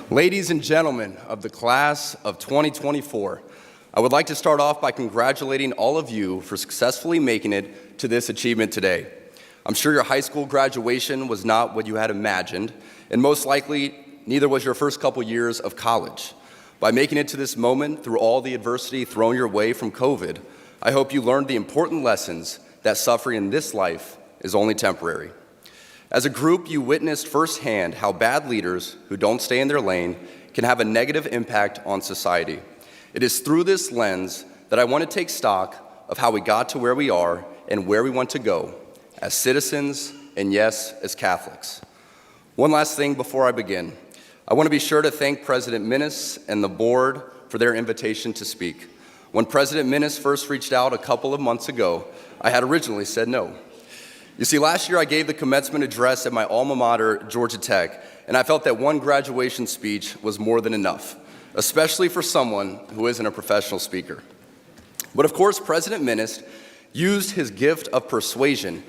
Ladies and gentlemen of the class of 2024, I would like to start off by congratulating all of you for successfully making it to this achievement today. I'm sure your high school graduation was not what you had imagined, and most likely neither was your first couple years of college. By making it to this moment through all the adversity thrown your way from COVID, I hope you learned the important lessons that suffering in this life is only temporary. As a group, you witnessed firsthand how bad leaders who don't stay in their lane can have a negative impact on society. It is through this lens that I want to take stock of how we got to where we are and where we want to go as citizens and, yes, as Catholics. One last thing before I begin. I want to be sure to thank President Minnis and the board for their invitation to speak. When President Minnis first reached out a couple of months ago, I had originally said no. You see, last year I gave the commencement address at my alma mater, Georgia Tech, and I felt that one graduation speech was more than enough, especially for someone who isn't a professional speaker. But of course, President Minnis used his gift of persuasion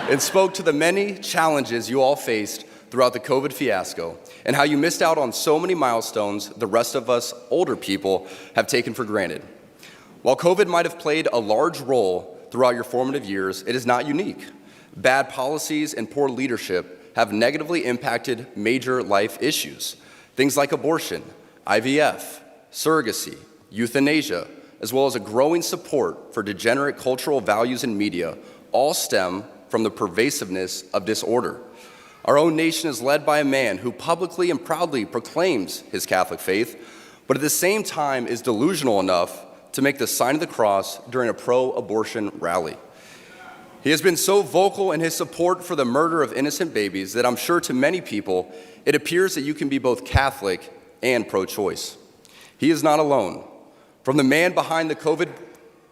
and spoke to the many challenges you all faced throughout the COVID fiasco and how you missed out on so many milestones the rest of us older people have taken for granted. While COVID might have played a large role throughout your formative years, it is not unique. Bad policies and poor leadership have negatively impacted major life issues. Things like abortion, IVF, surrogacy, euthanasia, as well as a growing support for degenerate cultural values in media, all stem from the pervasiveness of disorder. Our own nation is led by a man who publicly and proudly proclaims his Catholic faith, but at the same time is delusional enough to make the sign of the cross during a pro-abortion rally. He has been so vocal in his support for the murder of innocent babies that I'm sure to many people, it appears that you can be both Catholic and pro-choice. He is not alone. From the man behind the COVID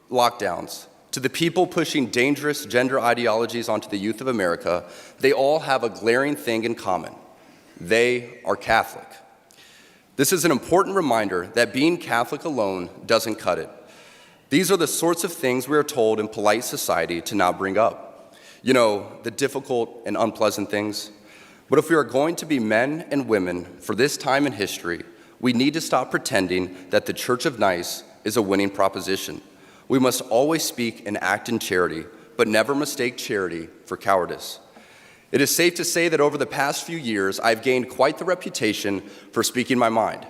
lockdowns to the people pushing dangerous gender ideologies onto the youth of America, they all have a glaring thing in common. They are Catholic. This is an important reminder that being Catholic alone doesn't cut it. These are the sorts of things we are told in polite society to not bring up. You know, the difficult and unpleasant things. But if we are going to be men and women for this time in history, we need to stop pretending that the Church of Nice is a winning proposition. We must always speak and act in charity, but never mistake charity for cowardice. It is safe to say that over the past few years, I've gained quite the reputation for speaking my mind.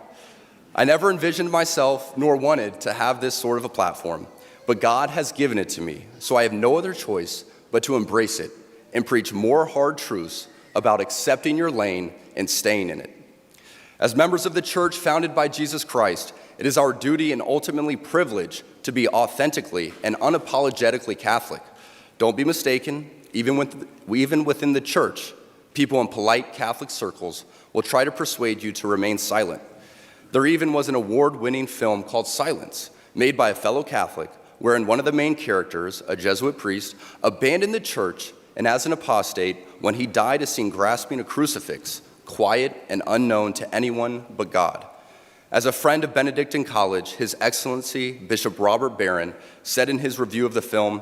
I never envisioned myself nor wanted to have this sort of a platform, but God has given it to me, so I have no other choice but to embrace it and preach more hard truths about accepting your lane and staying in it. As members of the church founded by Jesus Christ, it is our duty and ultimately privilege to be authentically and unapologetically Catholic. Don't be mistaken. Even within the church, people in polite Catholic circles will try to persuade you to remain silent. There even was an award-winning film called Silence, made by a fellow Catholic, wherein one of the main characters, a Jesuit priest, abandoned the church and as an apostate, when he died, is seen grasping a crucifix, quiet and unknown to anyone but God. As a friend of Benedictine College, His Excellency Bishop Robert Barron said in his review of the film,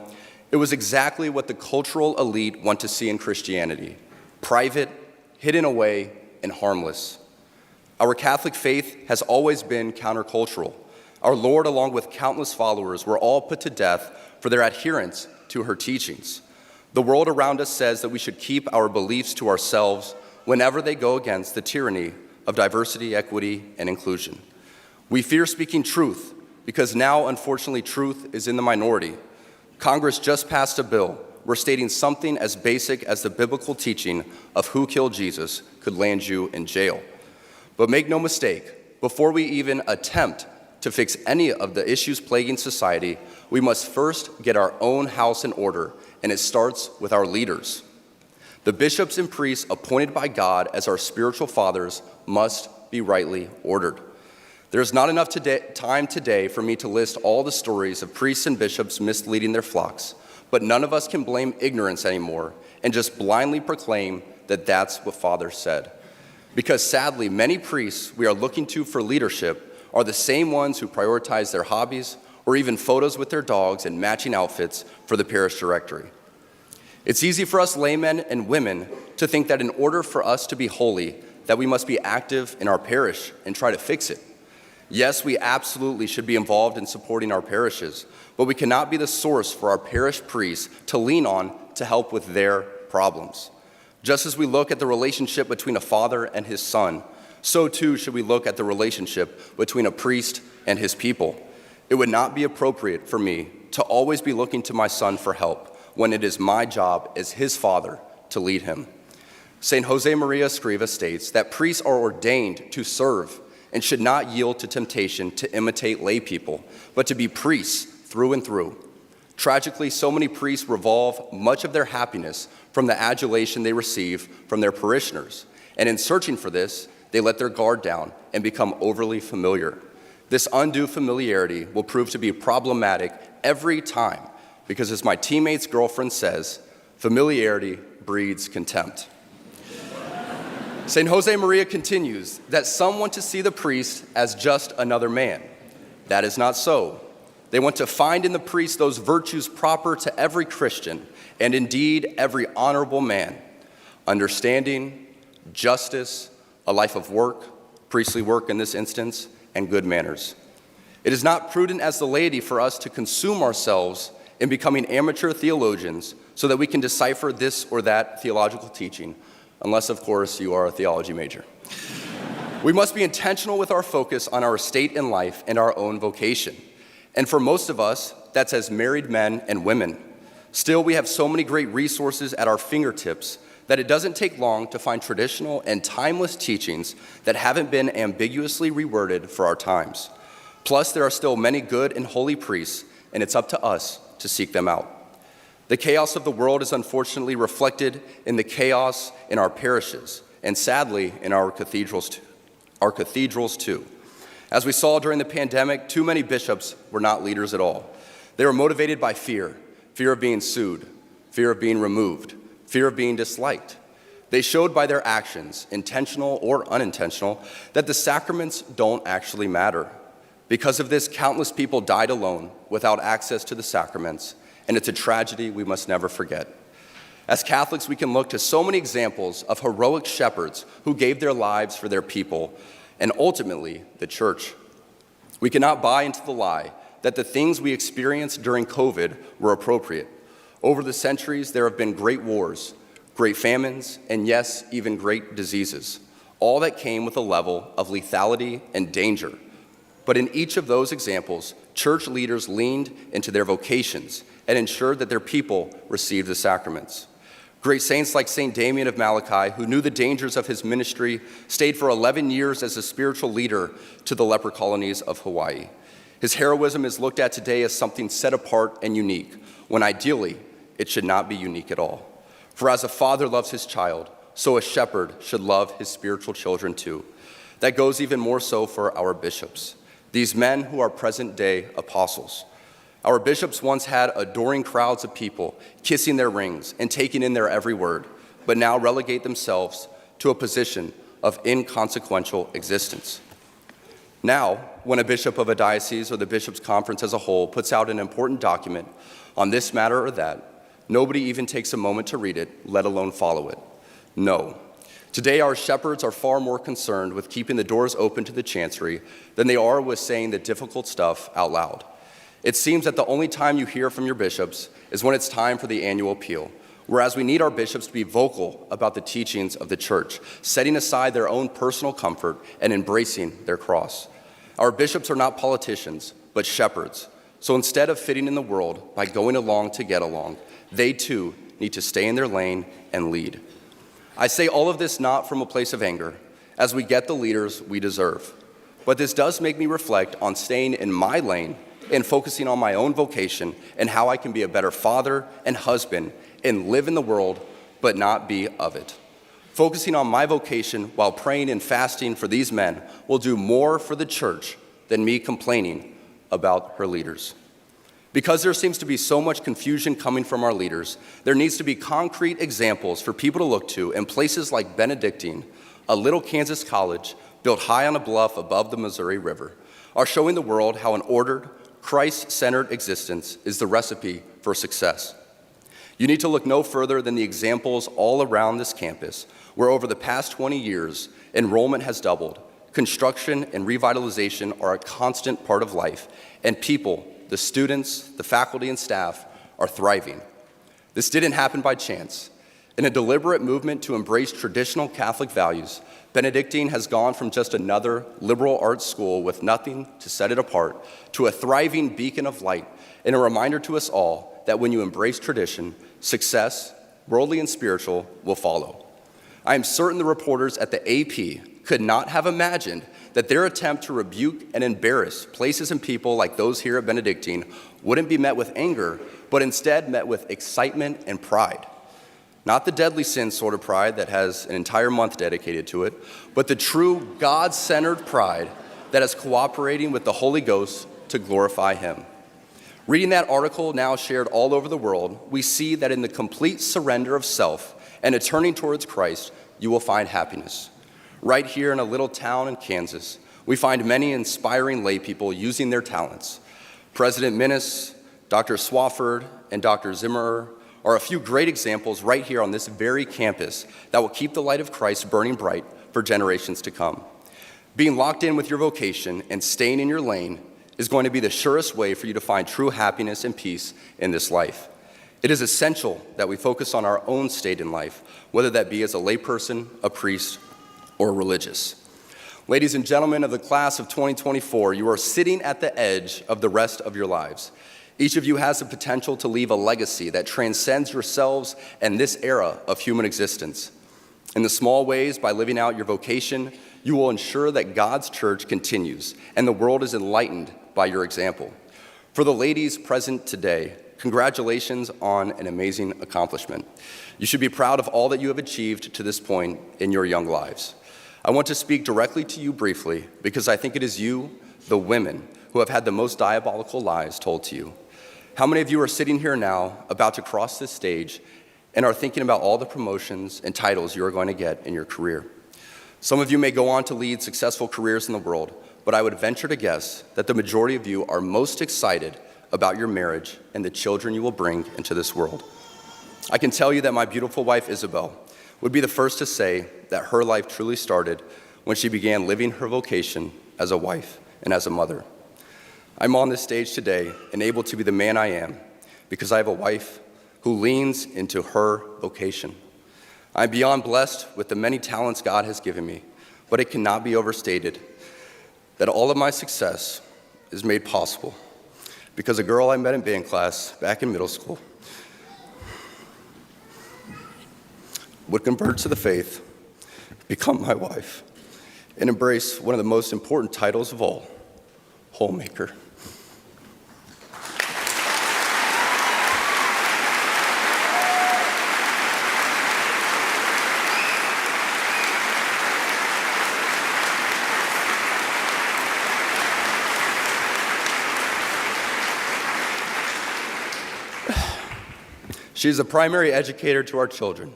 "It was exactly what the cultural elite want to see in Christianity: private, hidden away, and harmless." Our Catholic faith has always been countercultural. Our Lord, along with countless followers, were all put to death for their adherence to her teachings. The world around us says that we should keep our beliefs to ourselves whenever they go against the tyranny of diversity, equity, and inclusion. We fear speaking truth because now, unfortunately, truth is in the minority. Congress just passed a bill where stating something as basic as the biblical teaching of who killed Jesus could land you in jail. But make no mistake, before we even attempt to fix any of the issues plaguing society, we must first get our own house in order, and it starts with our leaders. The bishops and priests appointed by God as our spiritual fathers must be rightly ordered. There is not enough time today for me to list all the stories of priests and bishops misleading their flocks, but none of us can blame ignorance anymore and just blindly proclaim that that's what Father said. Because sadly, many priests we are looking to for leadership are the same ones who prioritize their hobbies or even photos with their dogs and matching outfits for the parish directory. It's easy for us laymen and women to think that in order for us to be holy, that we must be active in our parish and try to fix it. Yes, we absolutely should be involved in supporting our parishes, but we cannot be the source for our parish priests to lean on to help with their problems. Just as we look at the relationship between a father and his son, so too should we look at the relationship between a priest and his people. It would not be appropriate for me to always be looking to my son for help when it is my job as his father to lead him. St. Jose Maria Escriva states that priests are ordained to serve and should not yield to temptation to imitate lay people, but to be priests through and through. Tragically, so many priests revolve much of their happiness from the adulation they receive from their parishioners, and in searching for this, they let their guard down and become overly familiar. This undue familiarity will prove to be problematic every time because, as my teammate's girlfriend says, familiarity breeds contempt. St. Jose Maria continues that some want to see the priest as just another man. That is not so. They want to find in the priest those virtues proper to every Christian and indeed every honorable man: understanding, justice, a life of work, priestly work in this instance, and good manners. It is not prudent as the laity for us to consume ourselves in becoming amateur theologians so that we can decipher this or that theological teaching, unless, of course, you are a theology major. We must be intentional with our focus on our state in life and our own vocation. And for most of us, that's as married men and women. Still, we have so many great resources at our fingertips that it doesn't take long to find traditional and timeless teachings that haven't been ambiguously reworded for our times. Plus, there are still many good and holy priests, and it's up to us to seek them out. The chaos of the world is unfortunately reflected in the chaos in our parishes, and sadly, in our cathedrals too. As we saw during the pandemic, too many bishops were not leaders at all. They were motivated by fear of being sued, fear of being removed, fear of being disliked. They showed by their actions, intentional or unintentional, that the sacraments don't actually matter. Because of this, countless people died alone without access to the sacraments, and it's a tragedy we must never forget. As Catholics, we can look to so many examples of heroic shepherds who gave their lives for their people, and ultimately, the church. We cannot buy into the lie that the things we experienced during COVID were appropriate. Over the centuries, there have been great wars, great famines, and yes, even great diseases, all that came with a level of lethality and danger. But in each of those examples, church leaders leaned into their vocations and ensured that their people received the sacraments. Great saints like St. Damien of Malachi, who knew the dangers of his ministry, stayed for 11 years as a spiritual leader to the leper colonies of Hawaii. His heroism is looked at today as something set apart and unique, when ideally, it should not be unique at all. For as a father loves his child, so a shepherd should love his spiritual children too. That goes even more so for our bishops, these men who are present-day apostles. Our bishops once had adoring crowds of people kissing their rings and taking in their every word, but now relegate themselves to a position of inconsequential existence. Now, when a bishop of a diocese or the bishops' conference as a whole puts out an important document on this matter or that, nobody even takes a moment to read it, let alone follow it. No. Today, our shepherds are far more concerned with keeping the doors open to the chancery than they are with saying the difficult stuff out loud. It seems that the only time you hear from your bishops is when it's time for the annual appeal, whereas we need our bishops to be vocal about the teachings of the church, setting aside their own personal comfort and embracing their cross. Our bishops are not politicians, but shepherds. So instead of fitting in the world by going along to get along, they too need to stay in their lane and lead. I say all of this not from a place of anger, as we get the leaders we deserve. But this does make me reflect on staying in my lane and focusing on my own vocation and how I can be a better father and husband and live in the world, but not be of it. Focusing on my vocation while praying and fasting for these men will do more for the church than me complaining about her leaders. Because there seems to be so much confusion coming from our leaders, there needs to be concrete examples for people to look to in places like Benedictine, a little Kansas college built high on a bluff above the Missouri River, are showing the world how an ordered, Christ-centered existence is the recipe for success. You need to look no further than the examples all around this campus, where over the past 20 years, enrollment has doubled, construction and revitalization are a constant part of life, and people, the students, the faculty and staff, are thriving. This didn't happen by chance. In a deliberate movement to embrace traditional Catholic values, Benedictine has gone from just another liberal arts school with nothing to set it apart to a thriving beacon of light and a reminder to us all that when you embrace tradition, success, worldly and spiritual, will follow. I am certain the reporters at the AP could not have imagined that their attempt to rebuke and embarrass places and people like those here at Benedictine wouldn't be met with anger, but instead met with excitement and pride. Not the deadly sin sort of pride that has an entire month dedicated to it, but the true God-centered pride that is cooperating with the Holy Ghost to glorify Him. Reading that article now shared all over the world, we see that in the complete surrender of self and a turning towards Christ, you will find happiness. Right here in a little town in Kansas, we find many inspiring lay people using their talents. President Minnis, Dr. Swafford, and Dr. Zimmerer are a few great examples right here on this very campus that will keep the light of Christ burning bright for generations to come. Being locked in with your vocation and staying in your lane is going to be the surest way for you to find true happiness and peace in this life. It is essential that we focus on our own state in life, whether that be as a layperson, a priest, or religious. Ladies and gentlemen of the class of 2024, you are sitting at the edge of the rest of your lives. Each of you has the potential to leave a legacy that transcends yourselves and this era of human existence. In the small ways, by living out your vocation, you will ensure that God's church continues and the world is enlightened by your example. For the ladies present today, congratulations on an amazing accomplishment. You should be proud of all that you have achieved to this point in your young lives. I want to speak directly to you briefly because I think it is you, the women, who have had the most diabolical lies told to you. How many of you are sitting here now about to cross this stage and are thinking about all the promotions and titles you are going to get in your career? Some of you may go on to lead successful careers in the world, but I would venture to guess that the majority of you are most excited about your marriage and the children you will bring into this world. I can tell you that my beautiful wife, Isabel, would be the first to say that her life truly started when she began living her vocation as a wife and as a mother. I'm on this stage today and able to be the man I am because I have a wife who leans into her vocation. I'm beyond blessed with the many talents God has given me, but it cannot be overstated that all of my success is made possible because a girl I met in band class back in middle school would convert to the faith, become my wife, and embrace one of the most important titles of all, homemaker. She's the primary educator to our children.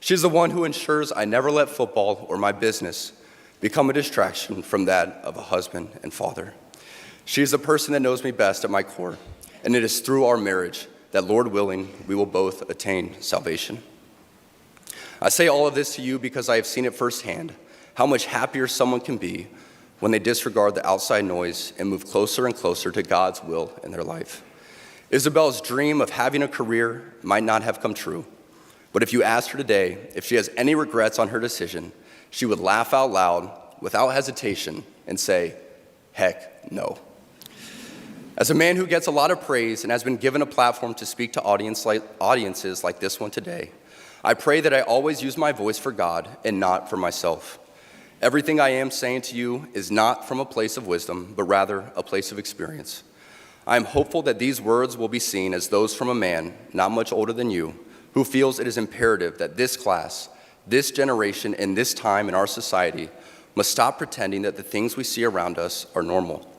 She's the one who ensures I never let football or my business become a distraction from that of a husband and father. She's the person that knows me best at my core, and it is through our marriage that, Lord willing, we will both attain salvation. I say all of this to you because I have seen it firsthand, how much happier someone can be when they disregard the outside noise and move closer and closer to God's will in their life. Isabel's dream of having a career might not have come true, but if you asked her today if she has any regrets on her decision, she would laugh out loud without hesitation and say, heck no. As a man who gets a lot of praise and has been given a platform to speak to audiences like this one today, I pray that I always use my voice for God and not for myself. Everything I am saying to you is not from a place of wisdom, but rather a place of experience. I am hopeful that these words will be seen as those from a man not much older than you, who feels it is imperative that this class, this generation, and this time in our society must stop pretending that the things we see around us are normal.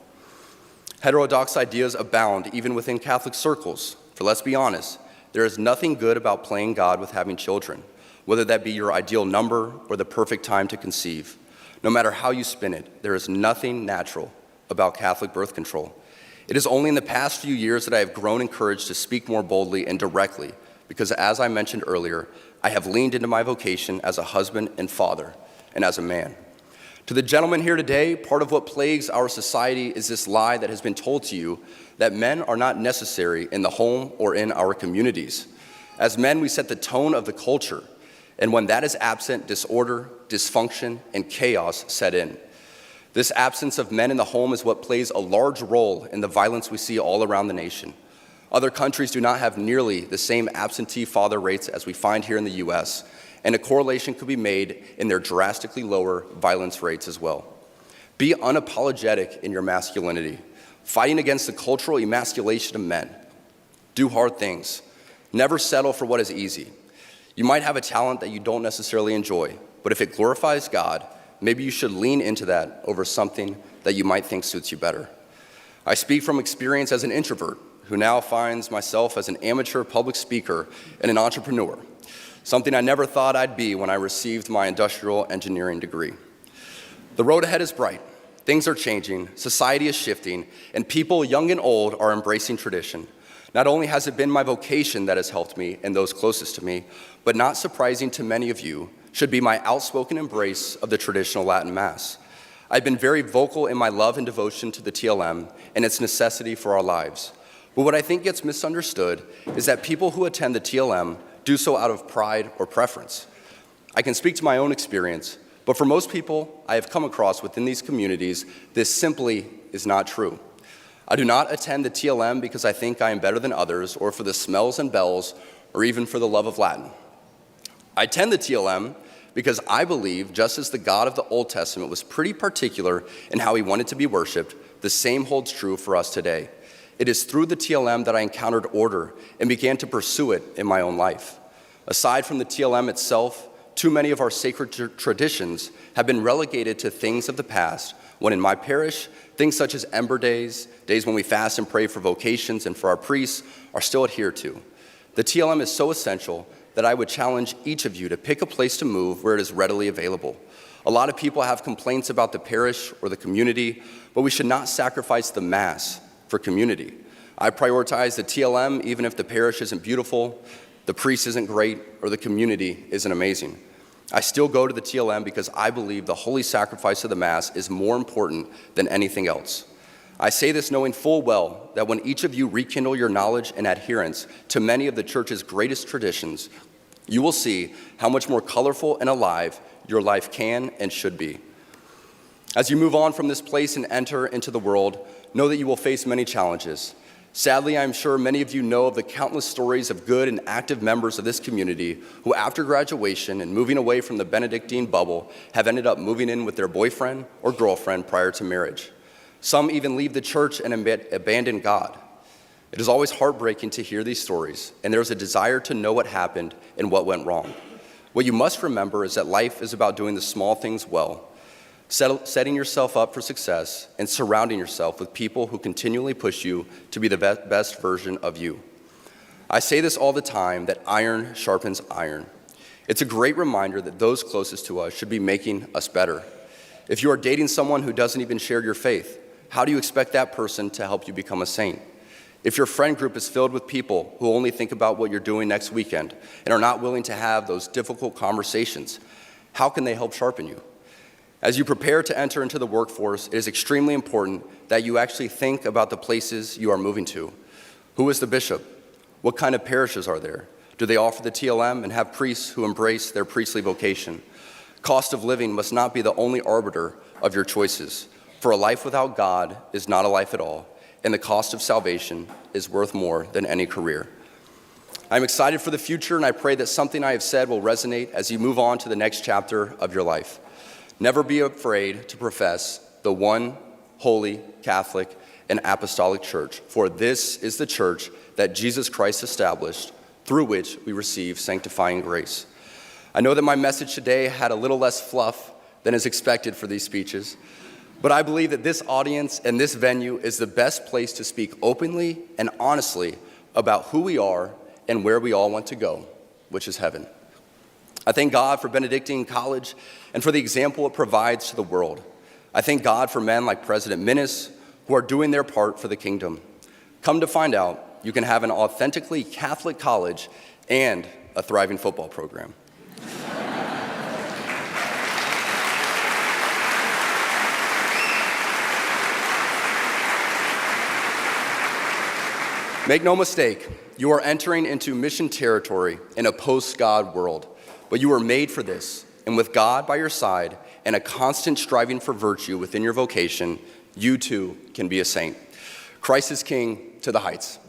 Heterodox ideas abound even within Catholic circles, for let's be honest, there is nothing good about playing God with having children, whether that be your ideal number or the perfect time to conceive. No matter how you spin it, there is nothing natural about Catholic birth control. It is only in the past few years that I have grown in courage to speak more boldly and directly because as I mentioned earlier, I have leaned into my vocation as a husband and father and as a man. To the gentlemen here today, part of what plagues our society is this lie that has been told to you that men are not necessary in the home or in our communities. As men, we set the tone of the culture, and when that is absent, disorder, dysfunction, and chaos set in. This absence of men in the home is what plays a large role in the violence we see all around the nation. Other countries do not have nearly the same absentee father rates as we find here in the U.S., and a correlation could be made in their drastically lower violence rates as well. Be unapologetic in your masculinity, fighting against the cultural emasculation of men. Do hard things. Never settle for what is easy. You might have a talent that you don't necessarily enjoy, but if it glorifies God, maybe you should lean into that over something that you might think suits you better. I speak from experience as an introvert who now finds myself as an amateur public speaker and an entrepreneur, something I never thought I'd be when I received my industrial engineering degree. The road ahead is bright. Things are changing, society is shifting, and people, young and old, are embracing tradition. Not only has it been my vocation that has helped me and those closest to me, but not surprising to many of you, should be my outspoken embrace of the traditional Latin Mass. I've been very vocal in my love and devotion to the TLM and its necessity for our lives. But what I think gets misunderstood is that people who attend the TLM do so out of pride or preference. I can speak to my own experience, but for most people I have come across within these communities, this simply is not true. I do not attend the TLM because I think I am better than others, or for the smells and bells, or even for the love of Latin. I attend the TLM because I believe, just as the God of the Old Testament was pretty particular in how he wanted to be worshiped, the same holds true for us today. It is through the TLM that I encountered order and began to pursue it in my own life. Aside from the TLM itself, too many of our sacred traditions have been relegated to things of the past, when in my parish, things such as Ember Days, days when we fast and pray for vocations and for our priests, are still adhered to. The TLM is so essential that I would challenge each of you to pick a place to move where it is readily available. A lot of people have complaints about the parish or the community, but we should not sacrifice the Mass for community. I prioritize the TLM even if the parish isn't beautiful, the priest isn't great, or the community isn't amazing. I still go to the TLM because I believe the holy sacrifice of the Mass is more important than anything else. I say this knowing full well that when each of you rekindle your knowledge and adherence to many of the church's greatest traditions, you will see how much more colorful and alive your life can and should be. As you move on from this place and enter into the world, know that you will face many challenges. Sadly, I'm sure many of you know of the countless stories of good and active members of this community who, after graduation and moving away from the Benedictine bubble, have ended up moving in with their boyfriend or girlfriend prior to marriage. Some even leave the church and abandon God. It is always heartbreaking to hear these stories, and there's a desire to know what happened and what went wrong. What you must remember is that life is about doing the small things well, setting yourself up for success, and surrounding yourself with people who continually push you to be the best version of you. I say this all the time, that iron sharpens iron. It's a great reminder that those closest to us should be making us better. If you are dating someone who doesn't even share your faith, how do you expect that person to help you become a saint? If your friend group is filled with people who only think about what you're doing next weekend and are not willing to have those difficult conversations, how can they help sharpen you? As you prepare to enter into the workforce, it is extremely important that you actually think about the places you are moving to. Who is the bishop? What kind of parishes are there? Do they offer the TLM and have priests who embrace their priestly vocation? Cost of living must not be the only arbiter of your choices, for a life without God is not a life at all, and the cost of salvation is worth more than any career. I'm excited for the future, and I pray that something I have said will resonate as you move on to the next chapter of your life. Never be afraid to profess the one holy, Catholic, and apostolic church, for this is the church that Jesus Christ established, through which we receive sanctifying grace. I know that my message today had a little less fluff than is expected for these speeches, but I believe that this audience and this venue is the best place to speak openly and honestly about who we are and where we all want to go, which is heaven. I thank God for Benedictine College and for the example it provides to the world. I thank God for men like President Minnis who are doing their part for the kingdom. Come to find out, you can have an authentically Catholic college and a thriving football program. Make no mistake, you are entering into mission territory in a post-God world, but you were made for this, and with God by your side and a constant striving for virtue within your vocation, you too can be a saint. Christ is King to the heights.